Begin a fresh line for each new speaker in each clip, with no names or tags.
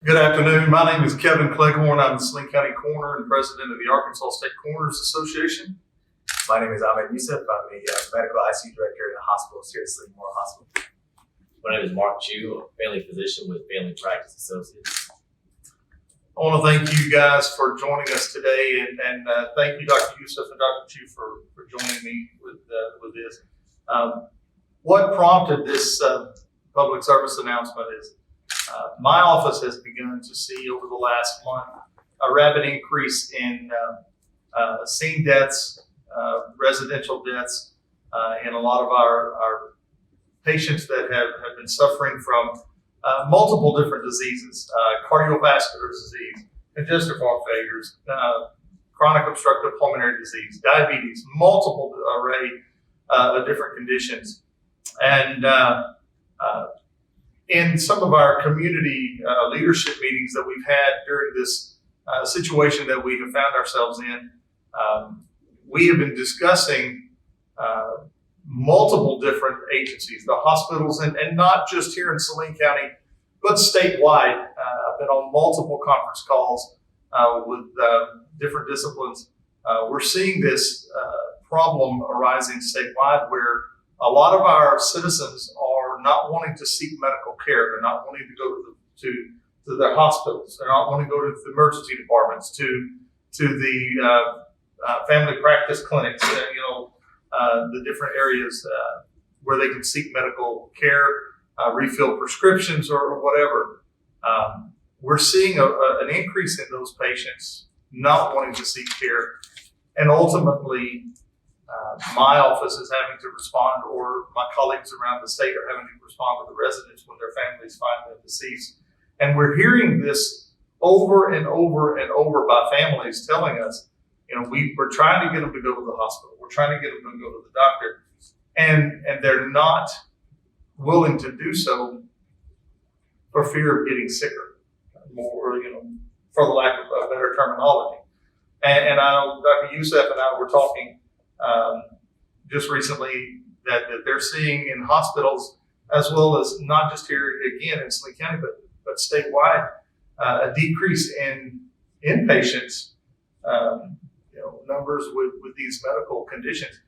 Good afternoon. My name is Kevin Cleghorn. I'm the Saline County Coroner and President of the Arkansas State Coroners Association.
My name is Ahmed Youssef. I'm the medical ICU director in the hospital here at Saline Memorial Hospital.
My name is Mark Chu, a family physician with Family Practice Associates.
I want to thank you guys for joining us today, and thank you, Dr. Youssef and Dr. Chu, for joining me with this. What prompted this public service announcement is my office has begun to see over the last month a rapid increase in scene deaths, residential deaths, and a lot of our patients that have been suffering from multiple different diseases, cardiovascular disease, congestive heart failures, chronic obstructive pulmonary disease, diabetes, multiple array of different conditions. And in some of our community leadership meetings that we've had during this situation that we have found ourselves in, we have been discussing multiple different agencies, the hospitals, and not just here in Saline County, but statewide. I've been on multiple conference calls with different disciplines. We're seeing this problem arising statewide where a lot of our citizens are not wanting to seek medical care. They're not wanting to go to their hospitals. They're not wanting to go to the emergency departments, to the family practice clinics, the different areas where they can seek medical care, refill prescriptions or whatever. We're seeing an increase in those patients not wanting to seek care, and ultimately my office is having to respond, or my colleagues around the state are having to respond to the residents when their families find them deceased. And we're hearing this over and over and over by families telling us, we're trying to get them to go to the hospital. We're trying to get them to go to the doctor. And they're not willing to do so for fear of getting sicker, more, for the lack of a better terminology. And I know Dr. Youssef and I were talking just recently that they're seeing in hospitals, as well as not just here again in Saline County, but statewide, a decrease in inpatients, numbers with these medical conditions.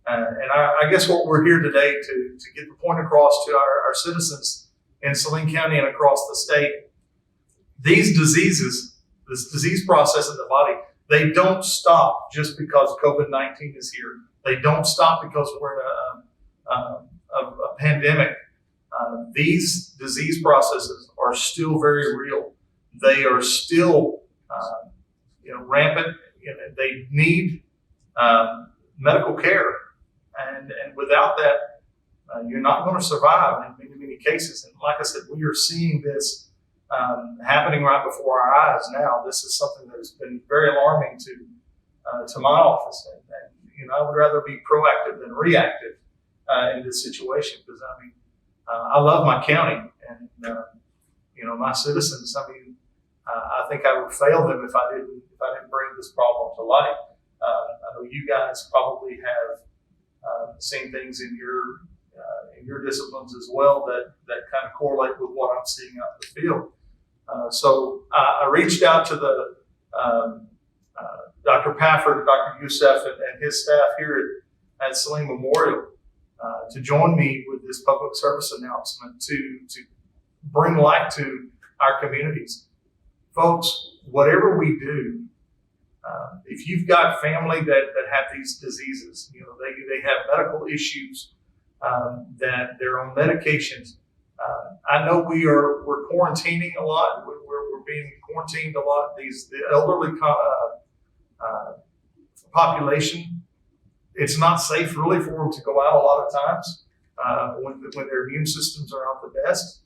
And I guess what we're here today to get the point across to our citizens in Saline County and across the state, these diseases, this disease process in the body, they don't stop just because COVID-19 is here. They don't stop because we're in a pandemic. These disease processes are still very real. They are still rampant. They need medical care, and without that, you're not going to survive in many cases. And like I said, we are seeing this happening right before our eyes now. This is something that has been very alarming to my office, and I would rather be proactive than reactive in this situation, because I love my county and my citizens. I think I would fail them if I didn't bring this problem to light. I know you guys probably have seen things in your disciplines as well that kind of correlate with what I'm seeing out in the field. So I reached out to the Dr. Pafford, Dr. Youssef, and his staff here at Saline Memorial to join me with this public service announcement to bring light to our communities. Folks, whatever we do, if you've got family that have these diseases, they have medical issues, that they're on medications. I know we're quarantining a lot. We're being quarantined a lot. The elderly population, it's not safe really for them to go out a lot of times when their immune systems are not the best.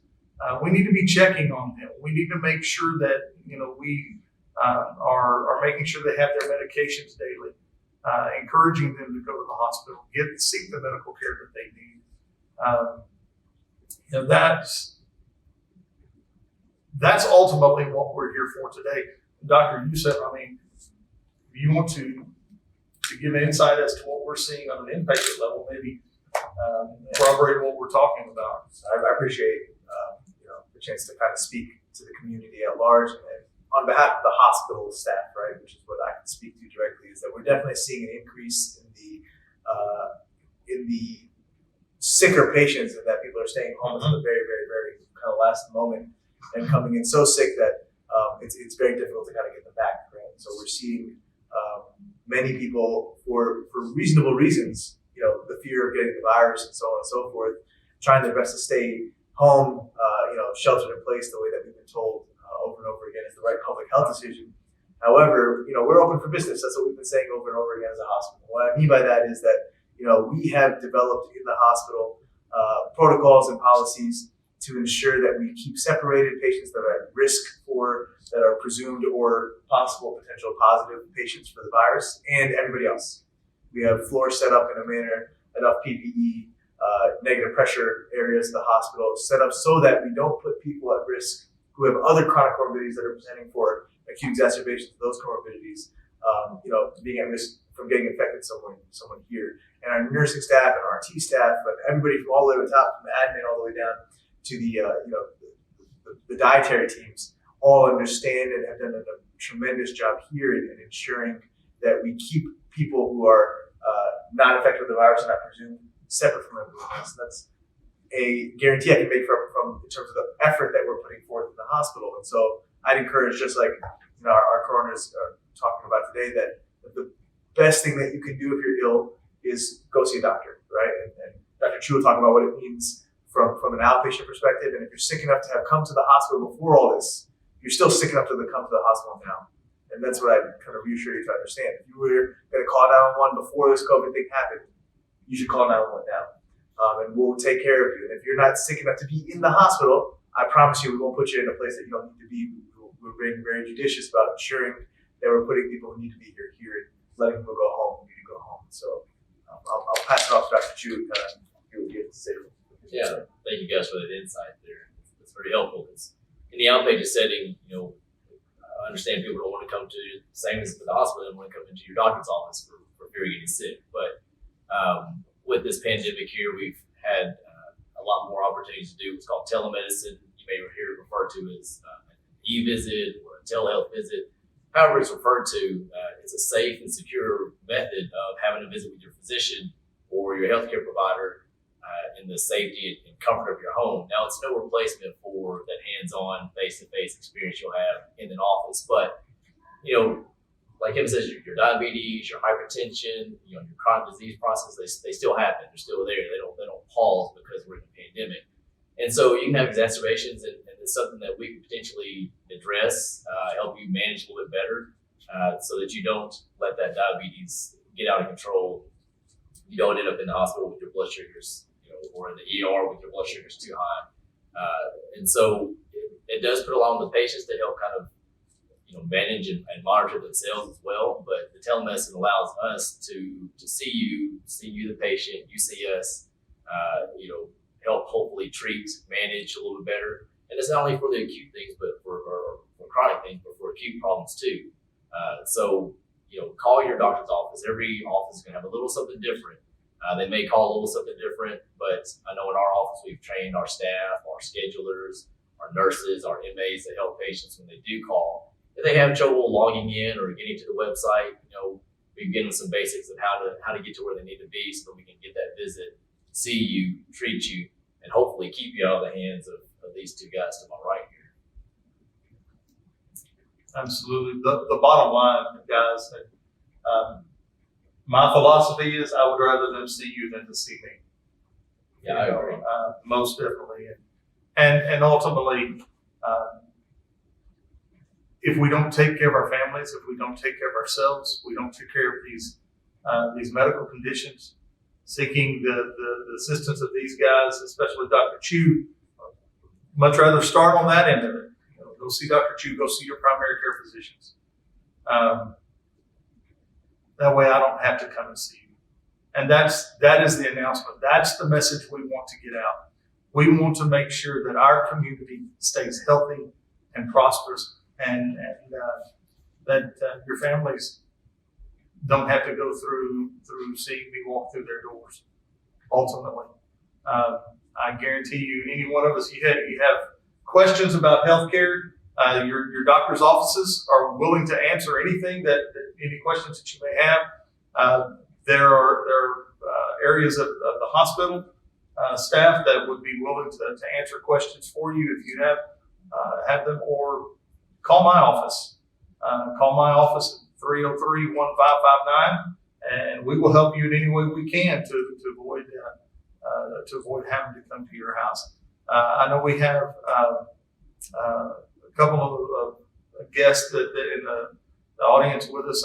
We need to be checking on them. We need to make sure that we are making sure they have their medications daily, encouraging them to go to the hospital, seek the medical care that they need. That's ultimately what we're here for today. Dr. Youssef, if you want to give insight as to what we're seeing on an inpatient level, maybe corroborate what we're talking about.
I appreciate the chance to kind of speak to the community at large. And on behalf of the hospital staff, right, which is what I can speak to directly, is that we're definitely seeing an increase in the sicker patients, and that people are staying home until the very, very, very kind of last moment and coming in so sick that it's very difficult to kind of get them back. Right? So we're seeing many people for reasonable reasons, the fear of getting the virus and so on and so forth, trying their best to stay home, sheltered in place the way that we've been told over and over again is the right public health decision. However, we're open for business. That's what we've been saying over and over again as a hospital. What I mean by that is that, we have developed in the hospital protocols and policies to ensure that we keep separated patients that are at risk for, that are presumed or possible potential positive patients for the virus, and everybody else. We have floors set up in a manner, enough PPE, negative pressure areas in the hospital set up so that we don't put people at risk who have other chronic comorbidities that are presenting for acute exacerbations of those comorbidities, being at risk from getting infected someone here. And our nursing staff and our RT staff, but everybody from all the way to the top, from the admin all the way down to the dietary teams, all understand and have done a tremendous job here in ensuring that we keep people who are not infected with the virus and not presumed separate from everyone else. That's a guarantee I can make from in terms of the effort that we're putting forth in the hospital. And so I'd encourage, just like our coroners are talking about today, that the best thing that you can do if you're ill is go see a doctor, right? And Dr. Chu will talk about what it means from an outpatient perspective. And if you're sick enough to have come to the hospital before all this, you're still sick enough to come to the hospital now. And that's what I kind of reassure you to understand. If you were going to call 911 before this COVID thing happened, you should call 911 now. And we'll take care of you. And if you're not sick enough to be in the hospital, I promise you we won't put you in a place that you don't need to be. We're being very judicious about ensuring that we're putting people who need to be here and letting people go home who need to go home. So I'll pass it off to Dr. Chu and kind of hear what you have to say.
Yeah, thank you guys for that insight there. That's very helpful. In the outpatient setting, I understand people don't want to come to the same as with the hospital, they don't want to come into your doctor's office for fear of getting sick. But with this pandemic here, we've had a lot more opportunities to do what's called telemedicine. You may hear it referred to as an e-visit or a telehealth visit. However it's referred to, it's a safe and secure method of having a visit with your physician or your healthcare provider in the safety and comfort of your home. Now, it's no replacement for that hands-on, face-to-face experience you'll have in an office. But, like Kevin says, your diabetes, your hypertension, your chronic disease process, they still happen. They're still there. They don't pause because we're in a pandemic. And so you can have exacerbations, and it's something that we can potentially address, help you manage a little bit better, so that you don't let that diabetes get out of control. You don't end up in the hospital with your blood sugars, or in the ER with your blood sugars too high. And so it does put a lot on the patients to help kind of, manage and monitor themselves as well. But the telemedicine allows us to see you the patient, you see us, help hopefully treat, manage a little bit better. And it's not only for the acute things, but for chronic things, but for acute problems too. So call your doctor's office. Every office is going to have a little something different. They may call a little something different, but I know in our office we've trained our staff, our schedulers, our nurses, our MAs to help patients when they do call. If they have trouble logging in or getting to the website, we give them some basics of how to get to where they need to be so that we can get that visit, see you, treat you, and hopefully keep you out of the hands of these two guys to my right here.
Absolutely. The bottom line, guys, my philosophy is I would rather them see you than to see me.
Yeah, I agree.
Most definitely. And ultimately, if we don't take care of our families, if we don't take care of ourselves, we don't take care of these medical conditions, seeking the assistance of these guys, especially Dr. Chu, much rather start on that end of it. Go see Dr. Chu, go see your primary care physicians. That way I don't have to come and see you. And that is the announcement. That's the message we want to get out. We want to make sure that our community stays healthy and prosperous, and that your families don't have to go through seeing me walk through their doors. Ultimately, I guarantee you, any one of us, you have questions about healthcare, your doctor's offices are willing to answer anything any questions that you may have. There are areas of the hospital staff that would be willing to answer questions for you if you have them, or call my office. Call my office at 303-1559, and we will help you in any way we can to avoid having to come to your house. I know we have a couple of guests that in the audience with us.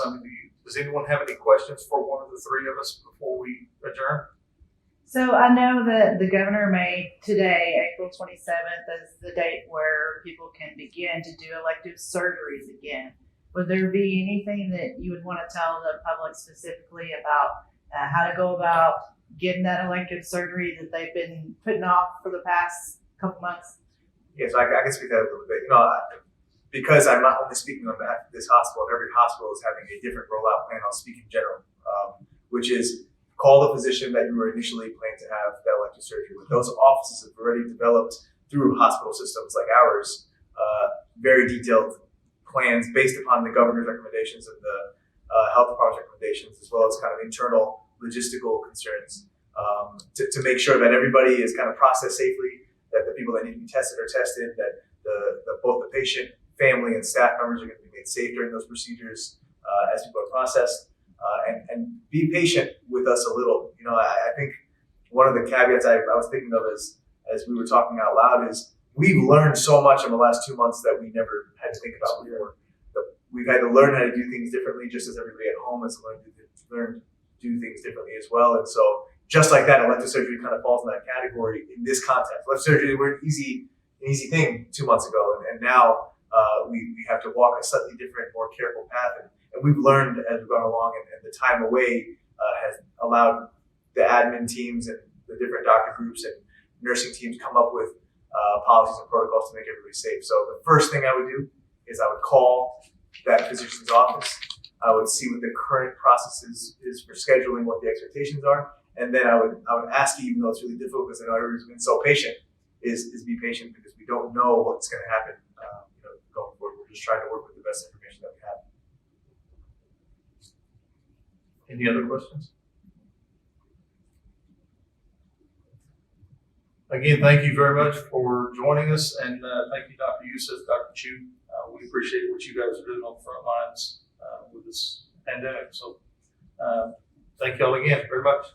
Does anyone have any questions for one of the three of us before we adjourn?
So I know that the governor made today, April 27th, as the date where people can begin to do elective surgeries again. Would there be anything that you would want to tell the public specifically about how to go about getting that elective surgery that they've been putting off for the past couple months?
Yes, I can speak to that a little bit. Because I'm not only speaking on behalf of this hospital, and every hospital is having a different rollout plan, I'll speak in general, which is call the physician that you were initially planning to have that elective surgery with. Those offices have already developed through hospital systems like ours, very detailed plans based upon the governor's recommendations and the health department's recommendations, as well as kind of internal logistical concerns, to make sure that everybody is kind of processed safely, that the people that need to be tested are tested, that both the patient, family, and staff members are going to be made safe during those procedures as people are processed, and be patient with us a little. I think one of the caveats I was thinking of as we were talking out loud is we've learned so much in the last 2 months that we never had to think about before. We've had to learn how to do things differently, just as everybody at home has learned to do things differently as well. And so, just like that, elective surgery kind of falls in that category in this context. Elective surgery were an easy thing 2 months ago, and now we have to walk a slightly different, more careful path. And we've learned as we've gone along, and the time away has allowed the admin teams and the different doctor groups and nursing teams come up with policies and protocols to make everybody safe. So the first thing I would do is I would call that physician's office. I would see what the current process is for scheduling, what the expectations are, and then I would ask you, even though it's really difficult because I know everybody's been so patient, is be patient, because we don't know what's going to happen going forward. We're just trying to work with the best information that we have.
Any other questions? Again, thank you very much for joining us, and thank you, Dr. Youssef, Dr. Chu. We appreciate what you guys are doing on the front lines with this pandemic. So thank y'all again very much.